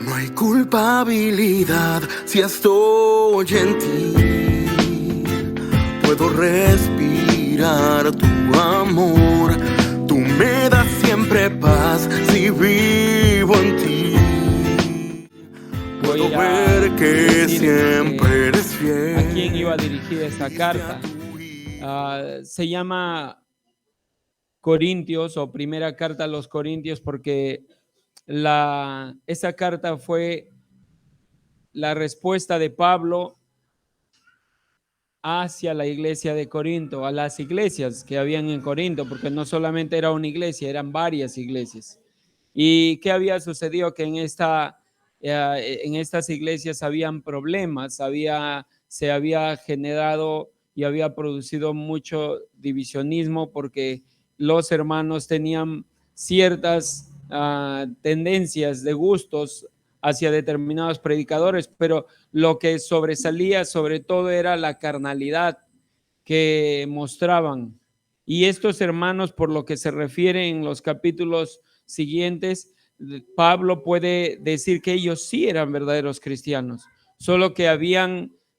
No hay culpabilidad si estoy en ti. Puedo respirar tu amor. Tú me das siempre paz si vivo en ti. Puedo ver que siempre eres fiel. ¿A quién iba dirigida esta carta? Se llama Corintios o primera carta a los Corintios porque esa carta fue la respuesta de Pablo hacia la iglesia de Corinto, a las iglesias que habían en Corinto, porque no solamente era una iglesia, eran varias iglesias. ¿Y qué había sucedido? Que en estas iglesias habían problemas, se había generado y había producido mucho divisionismo porque los hermanos tenían ciertas tendencias de gustos hacia determinados predicadores, pero lo que sobresalía sobre todo era la carnalidad que mostraban. Y estos hermanos, por lo que se refiere en los capítulos siguientes, Pablo puede decir que ellos sí eran verdaderos cristianos, solo que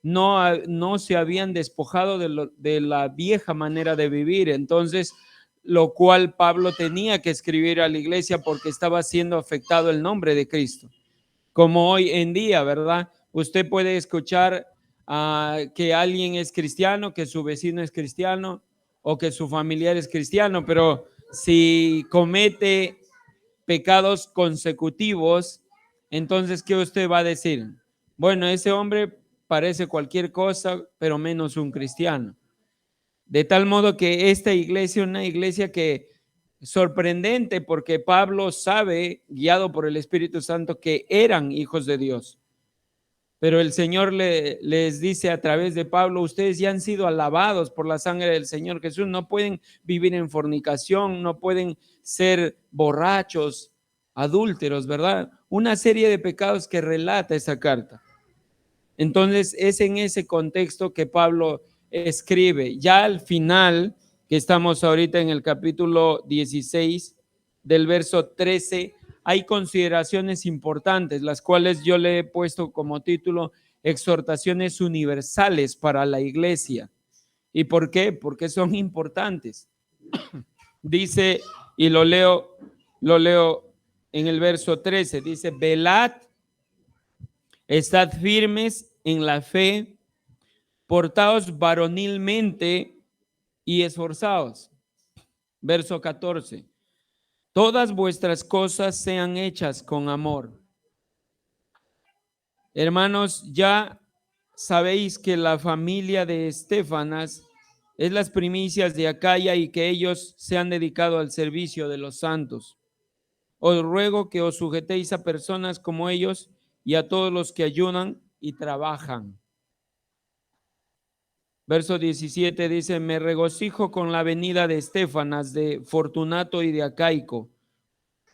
no se habían despojado de la vieja manera de vivir. Entonces, lo cual Pablo tenía que escribir a la iglesia porque estaba siendo afectado el nombre de Cristo. Como hoy en día, ¿verdad? Usted puede escuchar que alguien es cristiano, que su vecino es cristiano o que su familiar es cristiano, pero si comete pecados consecutivos, entonces, ¿qué usted va a decir? Bueno, ese hombre parece cualquier cosa, pero menos un cristiano. De tal modo que esta iglesia, una iglesia que sorprendente, porque Pablo sabe, guiado por el Espíritu Santo, que eran hijos de Dios. Pero el Señor les dice a través de Pablo, ustedes ya han sido alabados por la sangre del Señor Jesús, no pueden vivir en fornicación, no pueden ser borrachos, adúlteros, ¿verdad? Una serie de pecados que relata esa carta. Entonces es en ese contexto que Pablo escribe. Ya al final, que estamos ahorita en el capítulo 16 del verso 13, hay consideraciones importantes, las cuales yo le he puesto como título exhortaciones universales para la iglesia. ¿Y por qué? Porque son importantes. Dice, y lo leo en el verso 13, dice, velad, estad firmes en la fe, portaos varonilmente y esforzaos. Verso 14. Todas vuestras cosas sean hechas con amor. Hermanos, ya sabéis que la familia de Estefanas es las primicias de Acaya y que ellos se han dedicado al servicio de los santos. Os ruego que os sujetéis a personas como ellos y a todos los que ayudan y trabajan. Verso 17 dice, me regocijo con la venida de Estefanas, de Fortunato y de Acaico,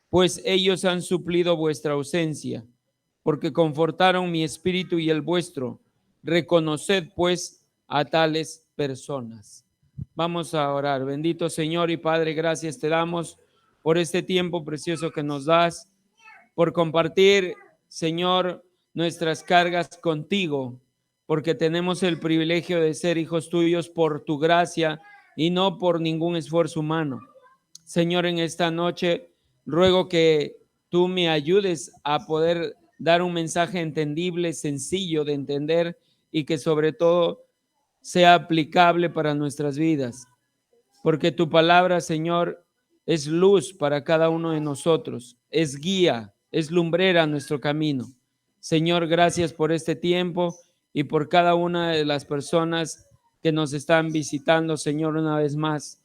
pues ellos han suplido vuestra ausencia, porque confortaron mi espíritu y el vuestro. Reconoced pues a tales personas. Vamos a orar. Bendito Señor y Padre, gracias te damos por este tiempo precioso que nos das, por compartir, Señor, nuestras cargas contigo, porque tenemos el privilegio de ser hijos tuyos por tu gracia y no por ningún esfuerzo humano. Señor, en esta noche ruego que tú me ayudes a poder dar un mensaje entendible, sencillo de entender y que sobre todo sea aplicable para nuestras vidas. Porque tu palabra, Señor, es luz para cada uno de nosotros, es guía, es lumbrera a nuestro camino. Señor, gracias por este tiempo y por cada una de las personas que nos están visitando, Señor, una vez más.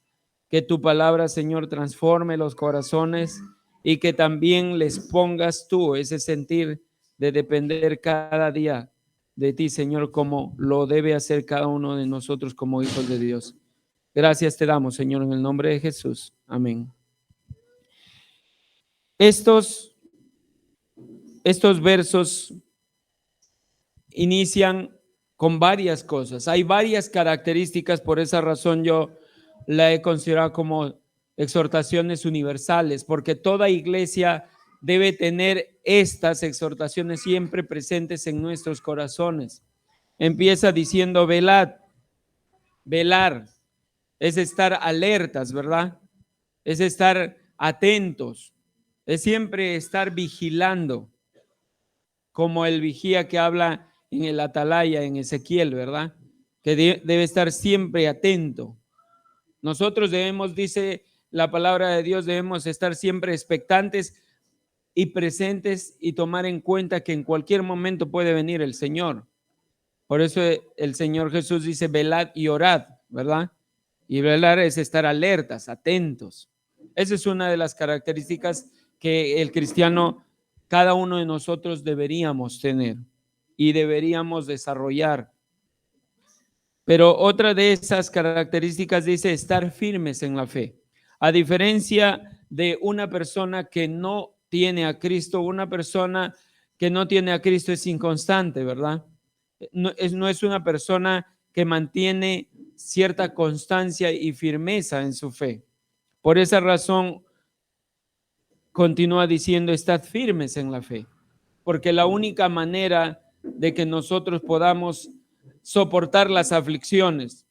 Que tu palabra, Señor, transforme los corazones y que también les pongas tú ese sentir de depender cada día de ti, Señor, como lo debe hacer cada uno de nosotros como hijos de Dios. Gracias te damos, Señor, en el nombre de Jesús. Amén. Estos versos inician con varias cosas. Hay varias características, por esa razón yo la he considerado como exhortaciones universales, porque toda iglesia debe tener estas exhortaciones siempre presentes en nuestros corazones. Empieza diciendo velad, velar, es estar alertas, ¿verdad? Es estar atentos, es siempre estar vigilando, como el vigía que habla en el atalaya, en Ezequiel, ¿verdad? Que debe estar siempre atento. Nosotros debemos, dice la palabra de Dios, debemos estar siempre expectantes y presentes y tomar en cuenta que en cualquier momento puede venir el Señor. Por eso el Señor Jesús dice, velad y orad, ¿verdad? Y velar es estar alertas, atentos. Esa es una de las características que el cristiano, cada uno de nosotros deberíamos tener y deberíamos desarrollar. Pero otra de esas características dice estar firmes en la fe. A diferencia de una persona que no tiene a Cristo, una persona que no tiene a Cristo es inconstante, ¿verdad? No es una persona que mantiene cierta constancia y firmeza en su fe. Por esa razón, continúa diciendo, estad firmes en la fe, porque la única manera de que nosotros podamos soportar las aflicciones,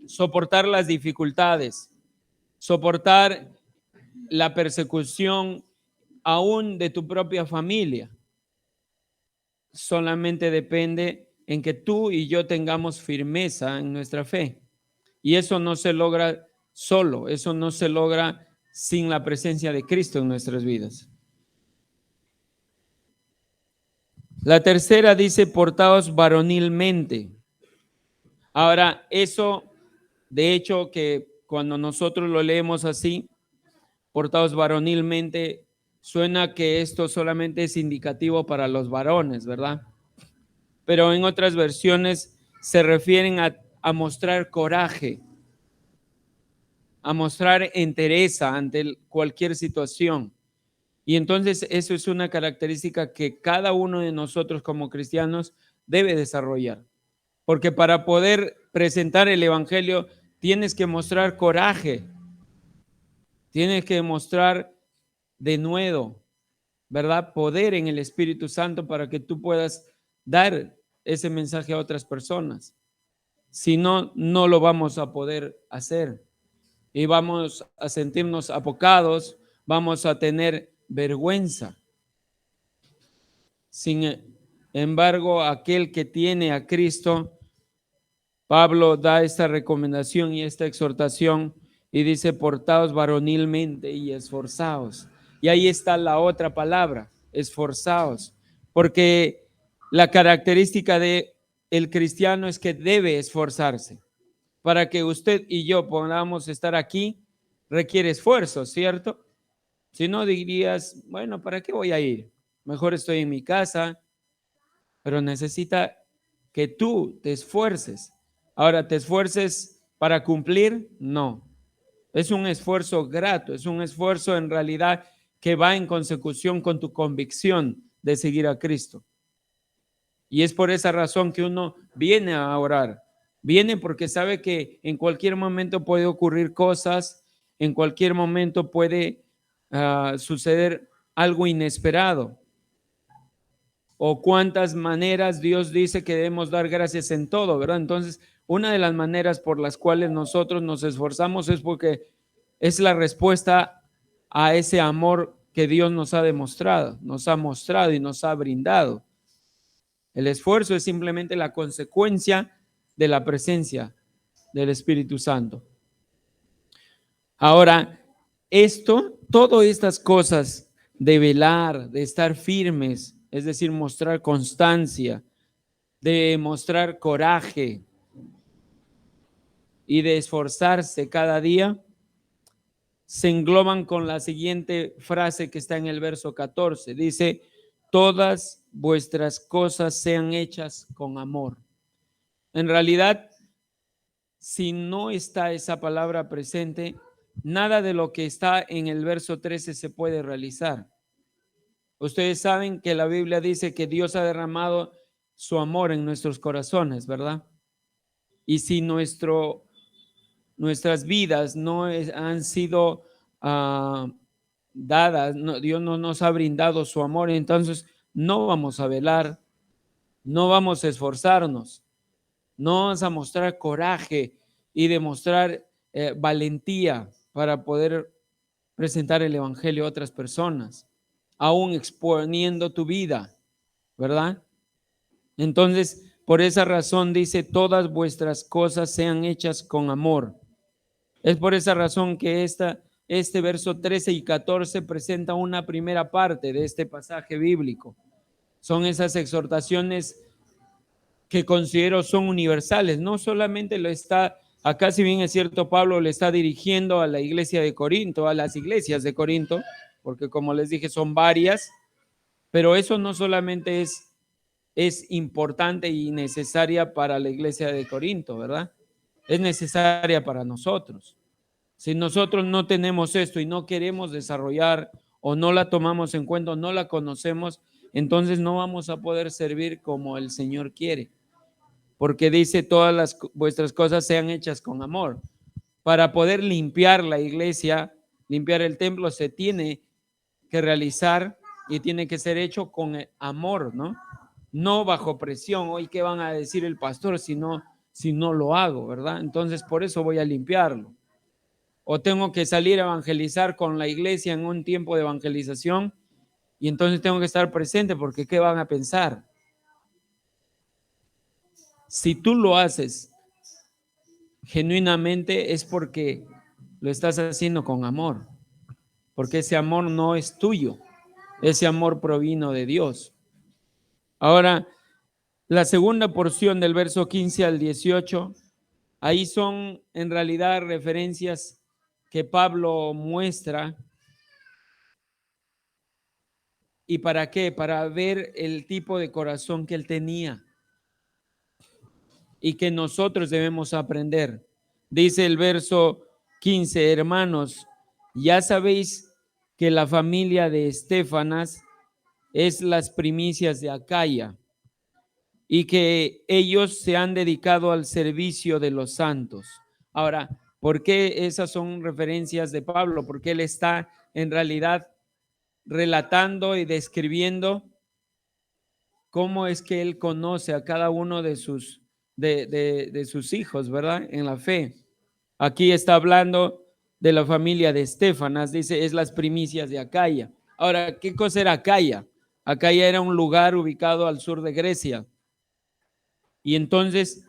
soportar las dificultades, soportar la persecución aún de tu propia familia, solamente depende en que tú y yo tengamos firmeza en nuestra fe. Y eso no se logra solo, eso no se logra sin la presencia de Cristo en nuestras vidas. La tercera dice, portaos varonilmente. Ahora, eso, de hecho, que cuando nosotros lo leemos así, portaos varonilmente, suena que esto solamente es indicativo para los varones, ¿verdad? Pero en otras versiones se refieren a mostrar coraje, a mostrar entereza ante cualquier situación. Y entonces eso es una característica que cada uno de nosotros como cristianos debe desarrollar. Porque para poder presentar el evangelio tienes que mostrar coraje, tienes que mostrar denuedo, ¿verdad? Poder en el Espíritu Santo para que tú puedas dar ese mensaje a otras personas. Si no, no lo vamos a poder hacer y vamos a sentirnos apocados, vamos a tener vergüenza. Sin embargo, aquel que tiene a Cristo, Pablo da esta recomendación y esta exhortación y dice, portaos varonilmente y esforzaos. Y ahí está la otra palabra, esforzaos, porque la característica de el cristiano es que debe esforzarse. Para que usted y yo podamos estar aquí, requiere esfuerzo, ¿cierto? Si no, dirías, bueno, ¿para qué voy a ir? Mejor estoy en mi casa, pero necesita que tú te esfuerces. Ahora, ¿te esfuerces para cumplir? No. Es un esfuerzo grato, es un esfuerzo en realidad que va en consecución con tu convicción de seguir a Cristo. Y es por esa razón que uno viene a orar. Viene porque sabe que en cualquier momento puede ocurrir cosas, en cualquier momento puede suceder algo inesperado. O cuántas maneras Dios dice que debemos dar gracias en todo, ¿verdad? Entonces, una de las maneras por las cuales nosotros nos esforzamos es porque es la respuesta a ese amor que Dios nos ha demostrado, nos ha mostrado y nos ha brindado. El esfuerzo es simplemente la consecuencia de la presencia del Espíritu Santo. Ahora, todas estas cosas de velar, de estar firmes, es decir, mostrar constancia, de mostrar coraje y de esforzarse cada día, se engloban con la siguiente frase que está en el verso 14. Dice, todas vuestras cosas sean hechas con amor. En realidad, si no está esa palabra presente, nada de lo que está en el verso 13 se puede realizar. Ustedes saben que la Biblia dice que Dios ha derramado su amor en nuestros corazones, ¿verdad? Y si nuestras vidas no han sido dadas, Dios no nos ha brindado su amor, entonces no vamos a velar, no vamos a esforzarnos, no vamos a mostrar coraje y demostrar valentía para poder presentar el evangelio a otras personas, aún exponiendo tu vida, ¿verdad? Entonces, por esa razón dice, todas vuestras cosas sean hechas con amor. Es por esa razón que este verso 13 y 14 presenta una primera parte de este pasaje bíblico. Son esas exhortaciones que considero son universales. No solamente lo está, acá si bien es cierto, Pablo le está dirigiendo a la iglesia de Corinto, a las iglesias de Corinto, porque como les dije son varias, pero eso no solamente es importante y necesaria para la iglesia de Corinto, ¿verdad? Es necesaria para nosotros. Si nosotros no tenemos esto y no queremos desarrollar o no la tomamos en cuenta, o no la conocemos, entonces no vamos a poder servir como el Señor quiere. Porque dice, todas vuestras cosas sean hechas con amor. Para poder limpiar la iglesia, limpiar el templo, se tiene que realizar y tiene que ser hecho con amor, ¿no? No bajo presión. Hoy, ¿qué van a decir el pastor si no lo hago, verdad? Entonces, por eso voy a limpiarlo. O tengo que salir a evangelizar con la iglesia en un tiempo de evangelización y entonces tengo que estar presente porque ¿qué van a pensar? Si tú lo haces genuinamente es porque lo estás haciendo con amor, porque ese amor no es tuyo, ese amor provino de Dios. Ahora, la segunda porción del verso 15 al 18, ahí son en realidad referencias que Pablo muestra. ¿Y para qué? Para ver el tipo de corazón que él tenía y que nosotros debemos aprender. Dice el verso 15, hermanos, ya sabéis que la familia de Estéfanas es las primicias de Acaya y que ellos se han dedicado al servicio de los santos. Ahora, ¿por qué esas son referencias de Pablo? Porque él está en realidad relatando y describiendo cómo es que él conoce a cada uno de sus hijos, ¿verdad? En la fe. Aquí está hablando de la familia de Estéfanas, dice, es las primicias de Acaya. Ahora, ¿qué cosa era Acaya? Acaya era un lugar ubicado al sur de Grecia. Y entonces,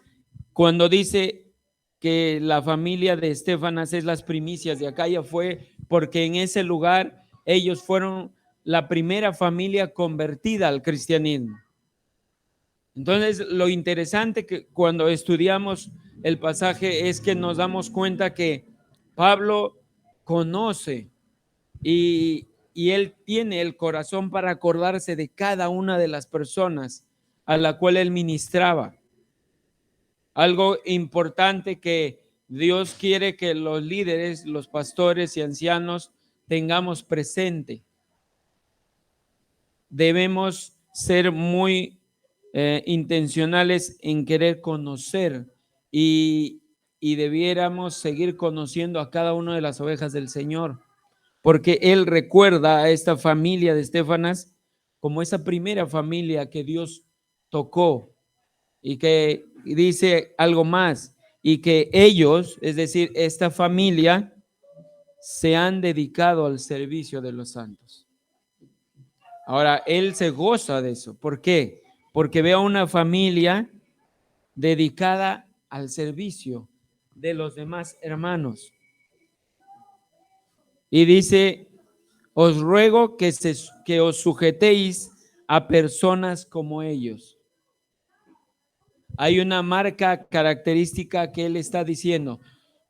cuando dice que la familia de Estéfanas es las primicias de Acaya, fue porque en ese lugar ellos fueron la primera familia convertida al cristianismo. Entonces, lo interesante que cuando estudiamos el pasaje es que nos damos cuenta que Pablo conoce y él tiene el corazón para acordarse de cada una de las personas a la cual él ministraba. Algo importante que Dios quiere que los líderes, los pastores y ancianos tengamos presente. Debemos ser muy intencionales en querer conocer y debiéramos seguir conociendo a cada una de las ovejas del Señor, porque Él recuerda a esta familia de Estéfanas como esa primera familia que Dios tocó y que dice algo más, y que ellos, es decir, esta familia, se han dedicado al servicio de los santos. Ahora, él se goza de eso. ¿Por qué? Porque ve a una familia dedicada al servicio de los demás hermanos. Y dice, os ruego que os sujetéis a personas como ellos. Hay una marca característica que él está diciendo.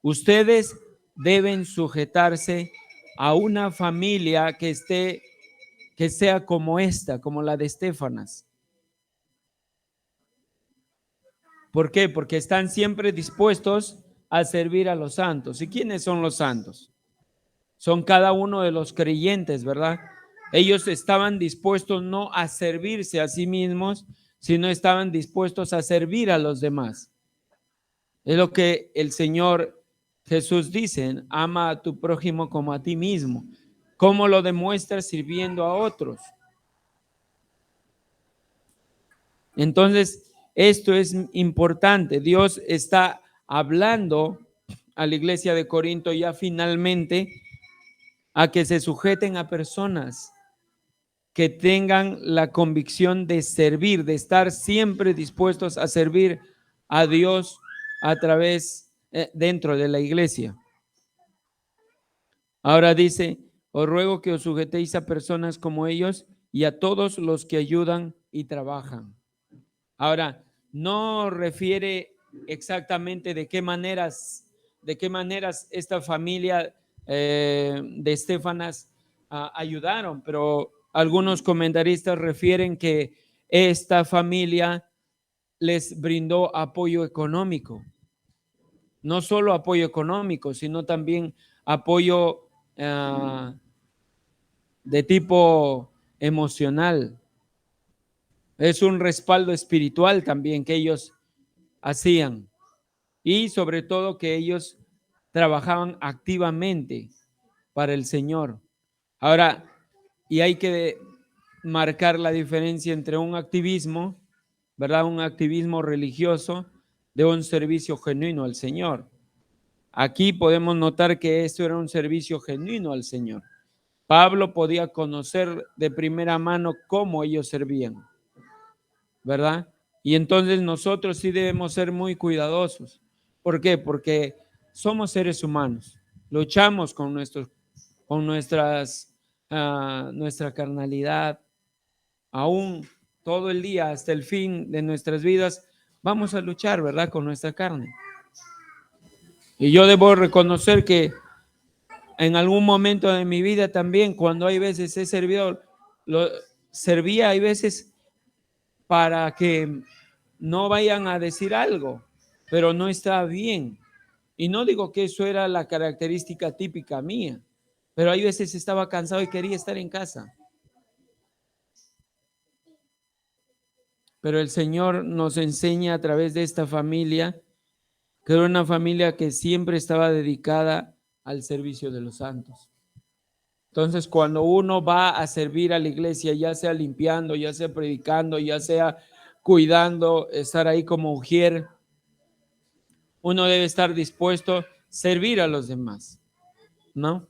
Ustedes deben sujetarse a una familia que sea como esta, como la de Estéfanas. ¿Por qué? Porque están siempre dispuestos a servir a los santos. ¿Y quiénes son los santos? Son cada uno de los creyentes, ¿verdad? Ellos estaban dispuestos no a servirse a sí mismos, sino estaban dispuestos a servir a los demás. Es lo que el Señor Jesús dice, ama a tu prójimo como a ti mismo. ¿Cómo lo demuestra? Sirviendo a otros. Entonces, esto es importante. Dios está hablando a la iglesia de Corinto ya finalmente a que se sujeten a personas que tengan la convicción de servir, de estar siempre dispuestos a servir a Dios a través, dentro de la iglesia. Ahora dice, os ruego que os sujetéis a personas como ellos y a todos los que ayudan y trabajan. Ahora, no refiere exactamente de qué maneras esta familia de Estefanas ayudaron, pero algunos comentaristas refieren que esta familia les brindó apoyo económico. No solo apoyo económico, sino también apoyo de tipo emocional. Es un respaldo espiritual también que ellos hacían. Y sobre todo que ellos trabajaban activamente para el Señor. Ahora, y hay que marcar la diferencia entre un activismo, ¿verdad? Un activismo religioso de un servicio genuino al Señor. Aquí podemos notar que esto era un servicio genuino al Señor. Pablo podía conocer de primera mano cómo ellos servían, ¿verdad? Y entonces nosotros sí debemos ser muy cuidadosos. ¿Por qué? Porque somos seres humanos, luchamos con nuestra carnalidad, aún todo el día hasta el fin de nuestras vidas, vamos a luchar, ¿verdad? Con nuestra carne. Y yo debo reconocer que en algún momento de mi vida también, cuando hay veces he servido, servía, hay veces para que no vayan a decir algo, pero no está bien. Y no digo que eso era la característica típica mía, pero hay veces estaba cansado y quería estar en casa. Pero el Señor nos enseña a través de esta familia, que era una familia que siempre estaba dedicada al servicio de los santos. Entonces, cuando uno va a servir a la iglesia, ya sea limpiando, ya sea predicando, ya sea cuidando, estar ahí como ujier, uno debe estar dispuesto a servir a los demás, ¿no?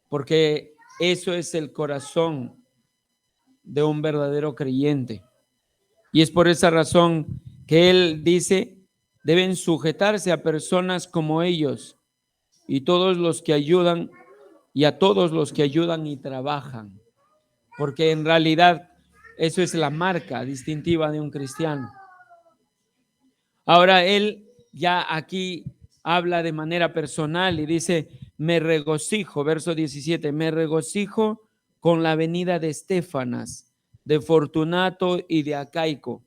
Porque eso es el corazón de un verdadero creyente. Y es por esa razón que él dice, deben sujetarse a personas como ellos y todos los que ayudan y a todos los que ayudan y trabajan. Porque en realidad eso es la marca distintiva de un cristiano. Ahora él ya aquí habla de manera personal y dice, me regocijo, verso 17, me regocijo con la venida de Estefanas, de Fortunato y de Acaico,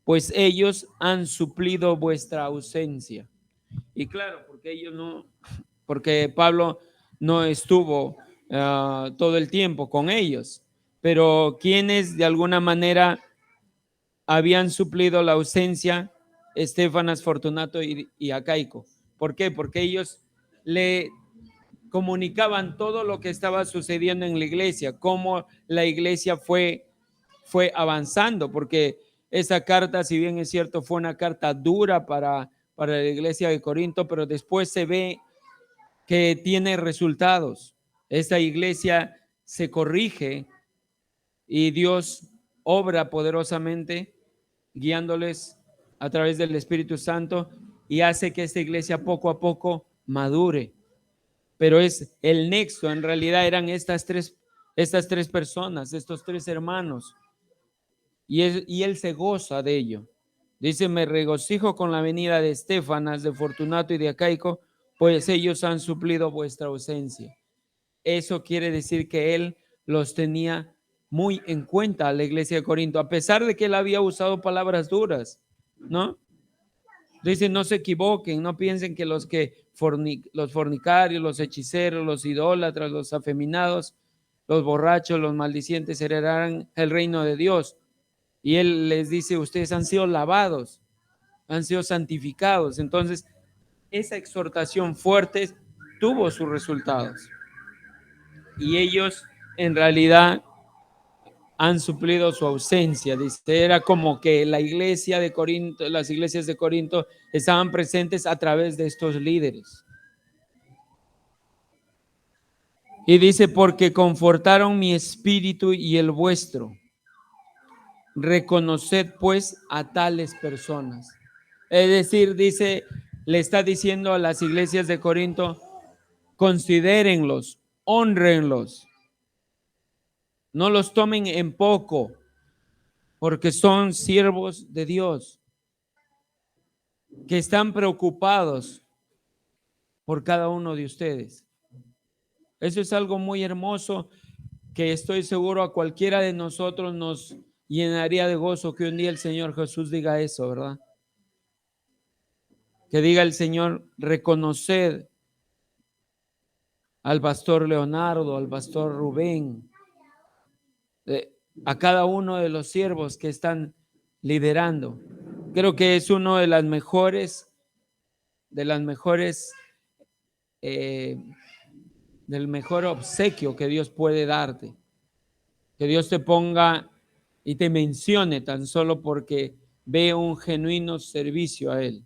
pues ellos han suplido vuestra ausencia. Y claro, porque Pablo no estuvo todo el tiempo con ellos, pero quienes de alguna manera habían suplido la ausencia, Estefanas, Fortunato y Acaico. ¿Por qué? Porque ellos le comunicaban todo lo que estaba sucediendo en la iglesia, cómo la iglesia fue avanzando, porque esa carta, si bien es cierto, fue una carta dura para la iglesia de Corinto, pero después se ve que tiene resultados. Esta iglesia se corrige y Dios obra poderosamente guiándoles a través del Espíritu Santo y hace que esta iglesia poco a poco madure. Pero es el nexo, en realidad eran estas tres personas, estos tres hermanos, y él se goza de ello. Dice, me regocijo con la venida de Estefanas, de Fortunato y de Acaico, pues ellos han suplido vuestra ausencia. Eso quiere decir que él los tenía muy en cuenta a la iglesia de Corinto, a pesar de que él había usado palabras duras, ¿no? Dice, no se equivoquen, no piensen que los fornicarios, los hechiceros, los idólatras, los afeminados, los borrachos, los maldicientes heredarán el reino de Dios. Y él les dice, ustedes han sido lavados, han sido santificados. Entonces, esa exhortación fuerte tuvo sus resultados. y ellos en realidad han suplido su ausencia. Dice, era como que la iglesia de Corinto, las iglesias de Corinto estaban presentes a través de estos líderes. Y dice, porque confortaron mi espíritu y el vuestro. Reconoced pues a tales personas. Es decir, dice, le está diciendo a las iglesias de Corinto, considérenlos, honrenlos, no los tomen en poco, porque son siervos de Dios, que están preocupados por cada uno de ustedes. Eso es algo muy hermoso que estoy seguro a cualquiera de nosotros nos llenaría de gozo que un día el Señor Jesús diga eso, ¿verdad? Que diga el Señor, reconoced al pastor Leonardo, al pastor Rubén, a cada uno de los siervos que están liderando. Creo que es uno de las mejores, eh, del mejor obsequio que Dios puede darte. Que Dios te ponga y te mencione tan solo porque ve un genuino servicio a Él.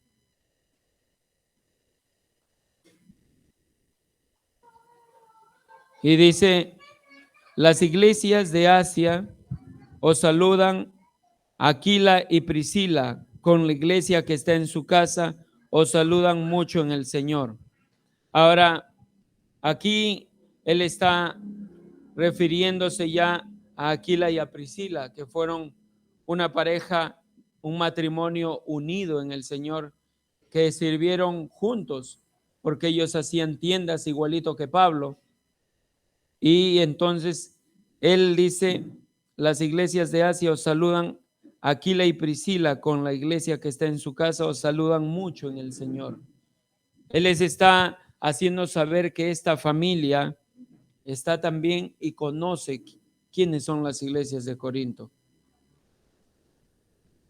Y dice, las iglesias de Asia os saludan, Aquila y Priscila, con la iglesia que está en su casa, os saludan mucho en el Señor. Ahora, aquí él está refiriéndose ya a Aquila y a Priscila, que fueron una pareja, un matrimonio unido en el Señor, que sirvieron juntos, porque ellos hacían tiendas igualito que Pablo. Y entonces él dice, las iglesias de Asia os saludan, Aquila y Priscila con la iglesia que está en su casa os saludan mucho en el Señor. Él les está haciendo saber que esta familia está también y conoce quiénes son las iglesias de Corinto.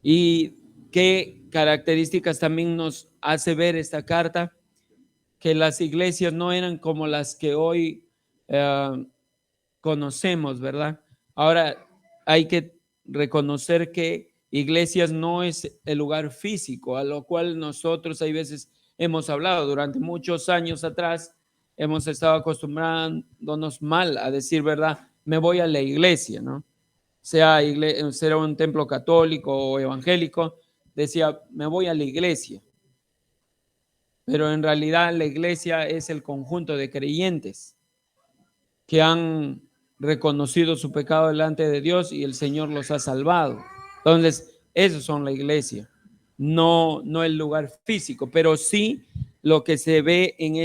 Y qué características también nos hace ver esta carta, que las iglesias no eran como las que hoy conocemos, ¿verdad? Ahora hay que reconocer que iglesias no es el lugar físico, a lo cual nosotros hay veces hemos hablado durante muchos años atrás, hemos estado acostumbrándonos mal a decir, ¿verdad? Me voy a la iglesia, ¿no? Sea un templo católico o evangélico, decía, me voy a la iglesia. Pero en realidad la iglesia es el conjunto de creyentes que han reconocido su pecado delante de Dios y el Señor los ha salvado. Entonces, esos son la iglesia, no el lugar físico, pero sí lo que se ve en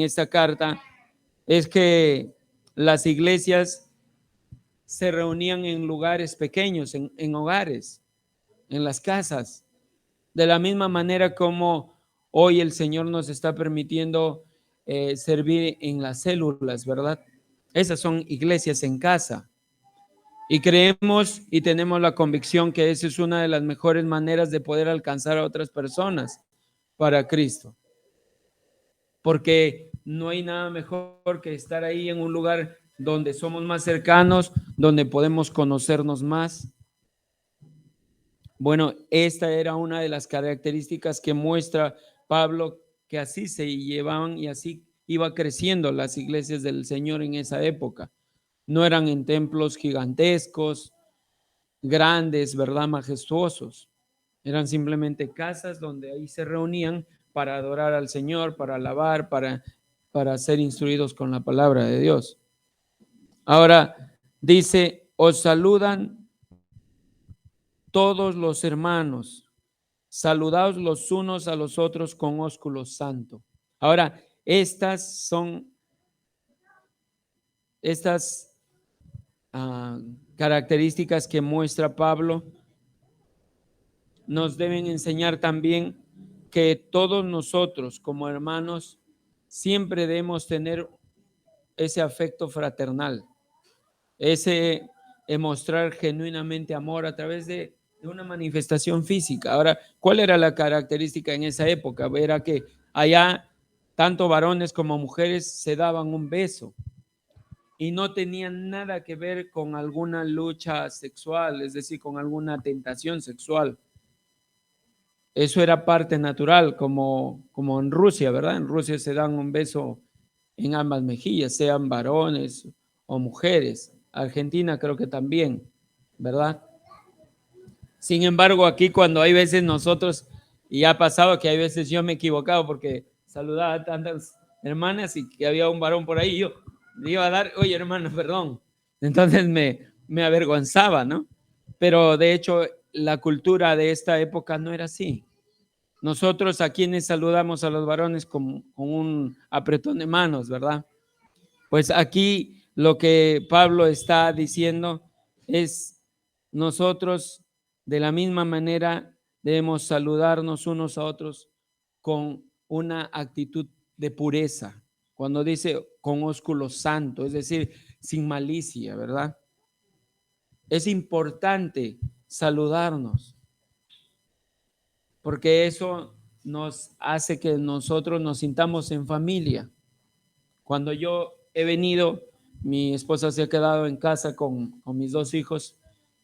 esta carta es que las iglesias se reunían en lugares pequeños, en hogares, en las casas, de la misma manera como hoy el Señor nos está permitiendo servir en las células, ¿verdad? Esas son iglesias en casa. Y creemos y tenemos la convicción que esa es una de las mejores maneras de poder alcanzar a otras personas para Cristo. Porque no hay nada mejor que estar ahí en un lugar donde somos más cercanos, donde podemos conocernos más. Bueno, esta era una de las características que muestra Pablo, que así se llevaban y así iba creciendo las iglesias del Señor en esa época. No eran en templos gigantescos, grandes, ¿verdad? Majestuosos. Eran simplemente casas donde ahí se reunían para adorar al Señor, para alabar, para ser instruidos con la palabra de Dios. Ahora dice, os saludan todos los hermanos, saludaos los unos a los otros con ósculo santo. Ahora, estas características que muestra Pablo nos deben enseñar también que todos nosotros como hermanos siempre debemos tener ese afecto fraternal, ese mostrar genuinamente amor a través de una manifestación física. Ahora, ¿cuál era la característica en esa época? Era que allá tanto varones como mujeres se daban un beso. y no tenían nada que ver con alguna lucha sexual, es decir, con alguna tentación sexual. Eso era parte natural, como en Rusia, ¿verdad? En Rusia se dan un beso en ambas mejillas, sean varones o mujeres. Argentina creo que también, ¿verdad? Sin embargo, aquí cuando hay veces nosotros, y ha pasado que hay veces yo me he equivocado porque saludaba a tantas hermanas y que había un varón por ahí, yo le iba a dar, oye hermano, perdón. Entonces me avergonzaba, ¿no? Pero de hecho la cultura de esta época no era así. Nosotros a quienes saludamos a los varones con un apretón de manos, ¿verdad? Pues aquí lo que Pablo está diciendo es nosotros de la misma manera debemos saludarnos unos a otros con una actitud de pureza. Cuando dice con ósculo santo, es decir, sin malicia, ¿verdad? Es importante saludarnos porque eso nos hace que nosotros nos sintamos en familia. Cuando yo he venido, mi esposa se ha quedado en casa con mis dos hijos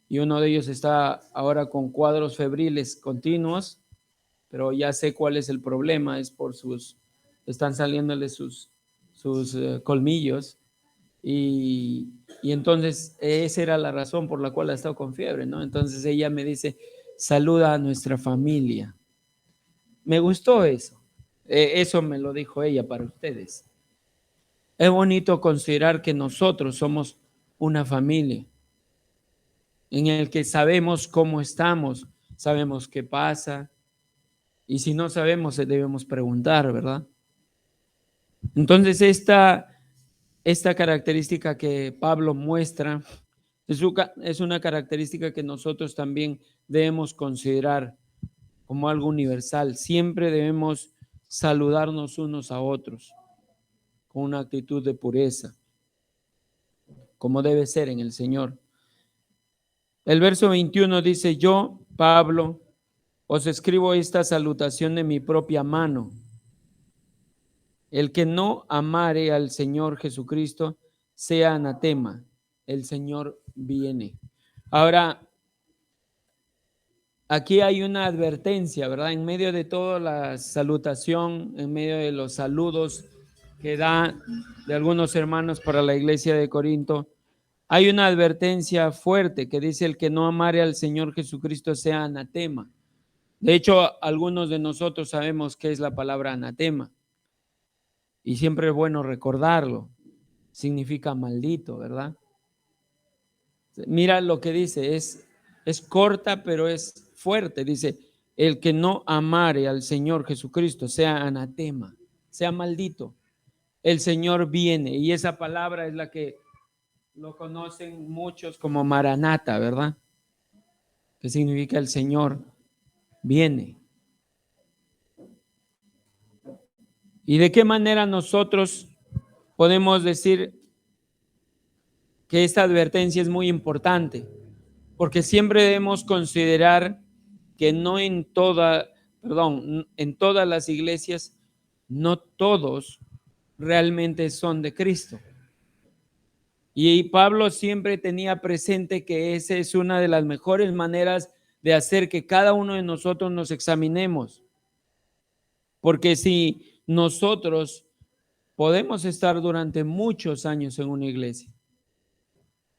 y uno de ellos está ahora con cuadros febriles continuos, pero ya sé cuál es el problema, es por están saliéndole sus colmillos y entonces esa era la razón por la cual ha estado con fiebre, ¿no? Entonces ella me dice, saluda a nuestra familia. Me gustó eso. Eso me lo dijo ella para ustedes. Es bonito considerar que nosotros somos una familia en el que sabemos cómo estamos, sabemos qué pasa y si no sabemos debemos preguntar, ¿verdad? Entonces esta característica que Pablo muestra es una característica que nosotros también debemos considerar como algo universal. Siempre debemos saludarnos unos a otros con una actitud de pureza, como debe ser en el Señor. El verso 21 dice, yo, Pablo, os escribo esta salutación de mi propia mano. El que no amare al Señor Jesucristo, sea anatema. El Señor viene. Ahora, aquí hay una advertencia, ¿verdad? En medio de toda la salutación, en medio de los saludos que da de algunos hermanos para la iglesia de Corinto, hay una advertencia fuerte que dice el que no amare al Señor Jesucristo sea anatema. De hecho, algunos de nosotros sabemos qué es la palabra anatema y siempre es bueno recordarlo. Significa maldito, ¿verdad? Mira lo que dice, es corta pero es fuerte. Dice, el que no amare al Señor Jesucristo sea anatema, sea maldito. El Señor viene y esa palabra es la que lo conocen muchos como Maranata, ¿verdad? Que significa el Señor viene. ¿Y de qué manera nosotros podemos decir que esta advertencia es muy importante? Porque siempre debemos considerar que no en en todas las iglesias, no todos realmente son de Cristo. Y Pablo siempre tenía presente que esa es una de las mejores maneras de hacer que cada uno de nosotros nos examinemos. Porque si nosotros podemos estar durante muchos años en una iglesia,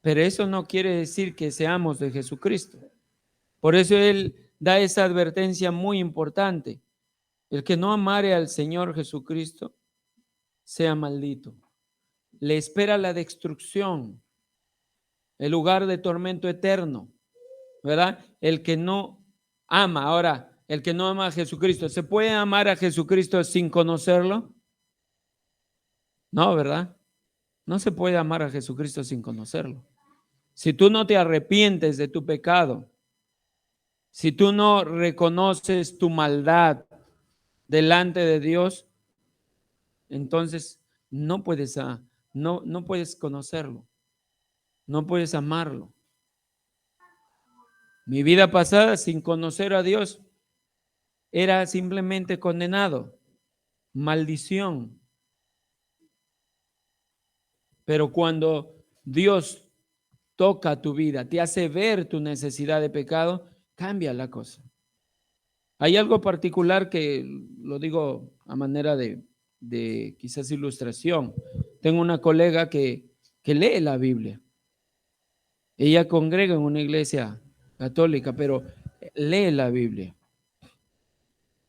pero eso no quiere decir que seamos de Jesucristo. Por eso él da esa advertencia muy importante. El que no amare al Señor Jesucristo sea maldito. Le espera la destrucción, el lugar de tormento eterno, ¿verdad? El que no ama, ahora, el que no ama a Jesucristo, ¿se puede amar a Jesucristo sin conocerlo? No, ¿verdad? No se puede amar a Jesucristo sin conocerlo. Si tú no te arrepientes de tu pecado, si tú no reconoces tu maldad delante de Dios, entonces no puedes conocerlo, no puedes amarlo. Mi vida pasada sin conocer a Dios era simplemente condenado, maldición. Pero cuando Dios toca tu vida, te hace ver tu necesidad de pecado, cambia la cosa. Hay algo particular que lo digo a manera de quizás ilustración. Tengo una colega que lee la Biblia. Ella congrega en una iglesia católica, pero lee la Biblia.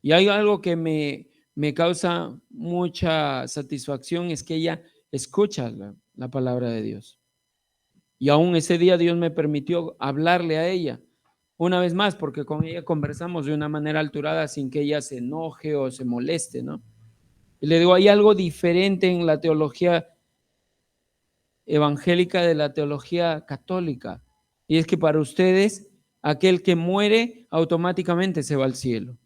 Y hay algo que me causa mucha satisfacción, es que ella escucha la palabra de Dios. Y aún ese día Dios me permitió hablarle a ella una vez más, porque con ella conversamos de una manera alturada sin que ella se enoje o se moleste, ¿no? Y le digo, hay algo diferente en la teología evangélica de la teología católica. Y es que para ustedes, aquel que muere automáticamente se va al cielo.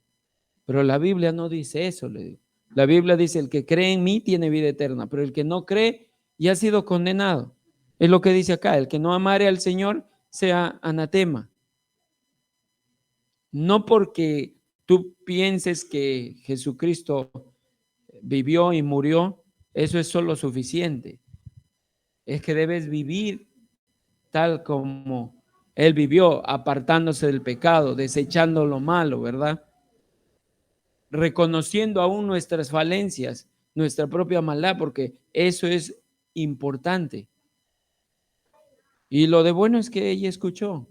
Pero la Biblia no dice eso, le digo. La Biblia dice, el que cree en mí tiene vida eterna, pero el que no cree ya ha sido condenado. Es lo que dice acá, el que no amare al Señor sea anatema. No porque tú pienses que Jesucristo vivió y murió, eso es solo suficiente. Es que debes vivir tal como Él vivió, apartándose del pecado, desechando lo malo, ¿verdad? Reconociendo aún nuestras falencias, nuestra propia maldad, porque eso es importante. Y lo de bueno es que ella escuchó,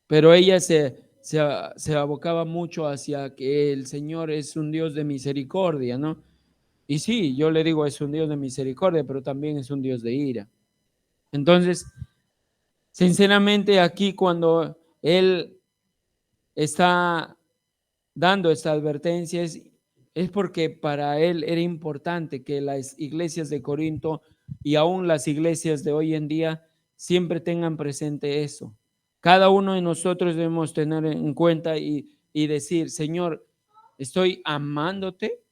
pero ella se abocaba mucho hacia que el Señor es un Dios de misericordia, ¿no? Y sí, yo le digo, es un Dios de misericordia, pero también es un Dios de ira. Entonces, sinceramente, aquí cuando Él está dando esta advertencia es porque para Él era importante que las iglesias de Corinto y aún las iglesias de hoy en día siempre tengan presente eso. Cada uno de nosotros debemos tener en cuenta y decir, Señor, estoy amándote.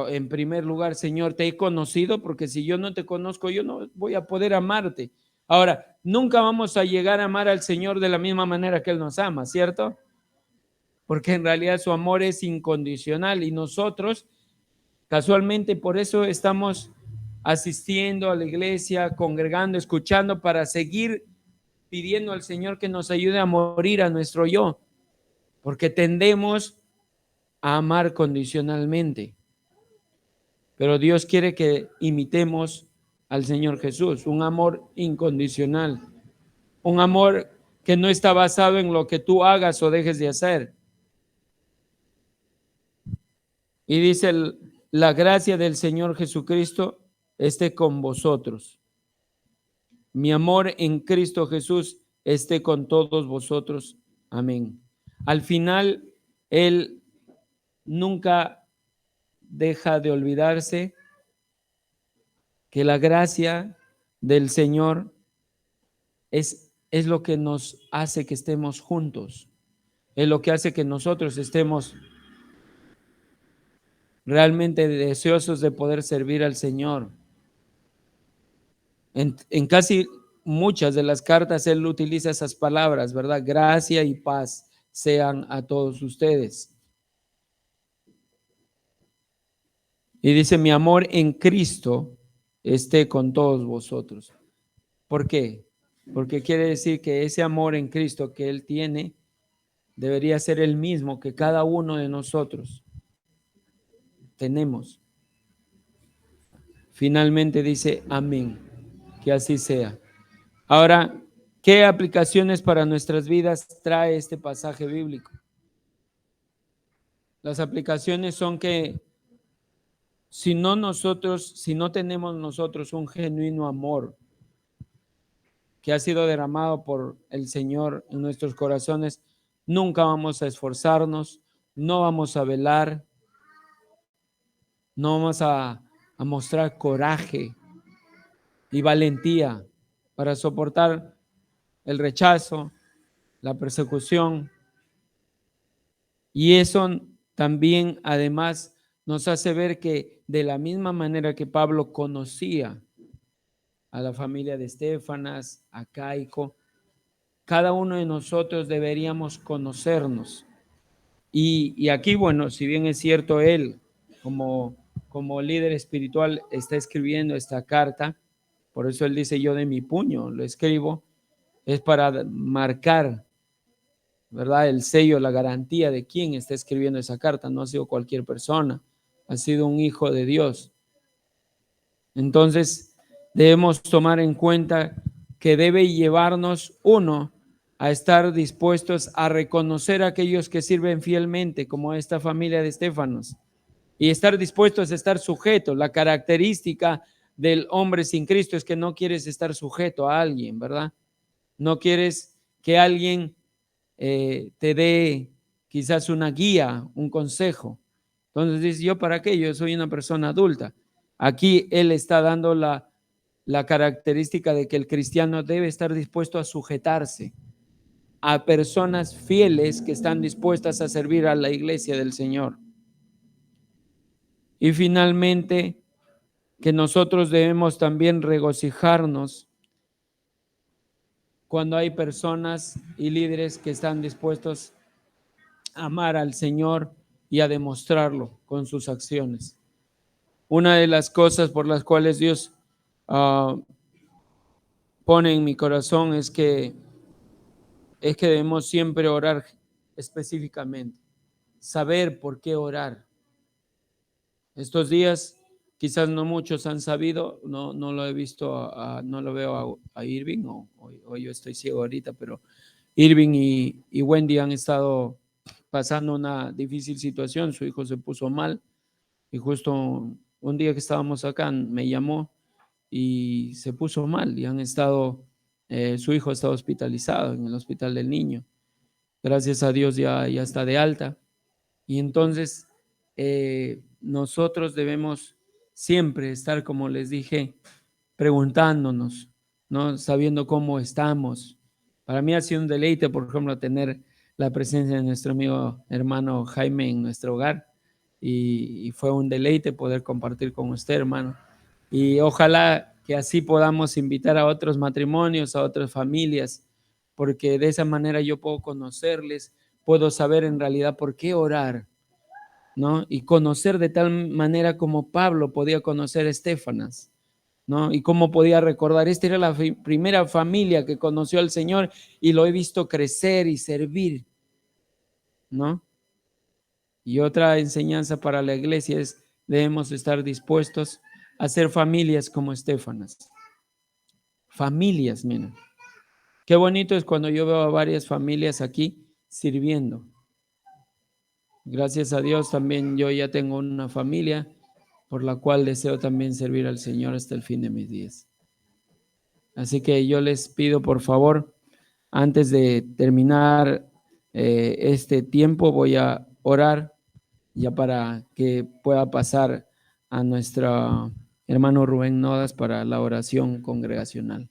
En primer lugar, Señor, te he conocido, porque si yo no te conozco, yo no voy a poder amarte. Ahora, nunca vamos a llegar a amar al Señor de la misma manera que Él nos ama, ¿cierto? Porque en realidad su amor es incondicional y nosotros casualmente por eso estamos asistiendo a la iglesia, congregando, escuchando para seguir pidiendo al Señor que nos ayude a morir a nuestro yo, porque tendemos a amar condicionalmente. Pero Dios quiere que imitemos al Señor Jesús, un amor incondicional, un amor que no está basado en lo que tú hagas o dejes de hacer. Y dice, la gracia del Señor Jesucristo esté con vosotros. Mi amor en Cristo Jesús esté con todos vosotros. Amén. Al final, Él nunca deja de olvidarse que la gracia del Señor es lo que nos hace que estemos juntos. Es lo que hace que nosotros estemos realmente deseosos de poder servir al Señor. En casi muchas de las cartas él utiliza esas palabras, ¿verdad? Gracia y paz sean a todos ustedes. Y dice, mi amor en Cristo esté con todos vosotros. ¿Por qué? Porque quiere decir que ese amor en Cristo que él tiene debería ser el mismo que cada uno de nosotros tenemos. Finalmente dice, amén, que así sea. Ahora, ¿qué aplicaciones para nuestras vidas trae este pasaje bíblico? Las aplicaciones son que si no tenemos nosotros un genuino amor que ha sido derramado por el Señor en nuestros corazones, nunca vamos a esforzarnos, no vamos a velar, no vamos a mostrar coraje y valentía para soportar el rechazo, la persecución. Y eso también además nos hace ver que de la misma manera que Pablo conocía a la familia de Estefanas, a Caico, cada uno de nosotros deberíamos conocernos. Y aquí, bueno, si bien es cierto, él como líder espiritual está escribiendo esta carta, Por eso él dice, yo de mi puño lo escribo, es para marcar, ¿verdad? El sello, la garantía de quién está escribiendo esa carta. No ha sido cualquier persona, ha sido un hijo de Dios. Entonces, debemos tomar en cuenta que debe llevarnos, uno, a estar dispuestos a reconocer a aquellos que sirven fielmente, como esta familia de Estéfanos, y estar dispuestos a estar sujetos. La característica del hombre sin Cristo es que no quieres estar sujeto a alguien, ¿verdad? No quieres que alguien te dé quizás una guía, un consejo. Entonces dice, ¿yo para qué? Yo soy una persona adulta. Aquí él está dando la característica de que el cristiano debe estar dispuesto a sujetarse a personas fieles que están dispuestas a servir a la iglesia del Señor. Y finalmente, que nosotros debemos también regocijarnos cuando hay personas y líderes que están dispuestos a amar al Señor y a demostrarlo con sus acciones. Una de las cosas por las cuales Dios pone en mi corazón es que debemos siempre orar específicamente, saber por qué orar. Estos días quizás no muchos han sabido, no lo he visto, no lo veo a Irving, o yo estoy ciego ahorita, pero Irving y Wendy han estado pasando una difícil situación. Su hijo se puso mal y justo un día que estábamos acá me llamó y se puso mal y han estado, su hijo está hospitalizado en el hospital del niño. Gracias a Dios ya está de alta. Y entonces nosotros debemos siempre estar, como les dije, preguntándonos, ¿no? Sabiendo cómo estamos. Para mí ha sido un deleite, por ejemplo, tener la presencia de nuestro amigo hermano Jaime en nuestro hogar. Y fue un deleite poder compartir con usted, hermano. Y ojalá que así podamos invitar a otros matrimonios, a otras familias, porque de esa manera yo puedo conocerles, puedo saber en realidad por qué orar, ¿no? Y conocer de tal manera como Pablo podía conocer a Estéfanas, ¿no? Y cómo podía recordar, esta era la primera familia que conoció al Señor y lo he visto crecer y servir, ¿no? Y otra enseñanza para la iglesia es, debemos estar dispuestos a ser familias como Estéfanas. Familias, miren. Qué bonito es cuando yo veo a varias familias aquí sirviendo. Gracias a Dios también yo ya tengo una familia por la cual deseo también servir al Señor hasta el fin de mis días. Así que yo les pido por favor, antes de terminar este tiempo, voy a orar ya para que pueda pasar a nuestro hermano Rubén Nodas para la oración congregacional.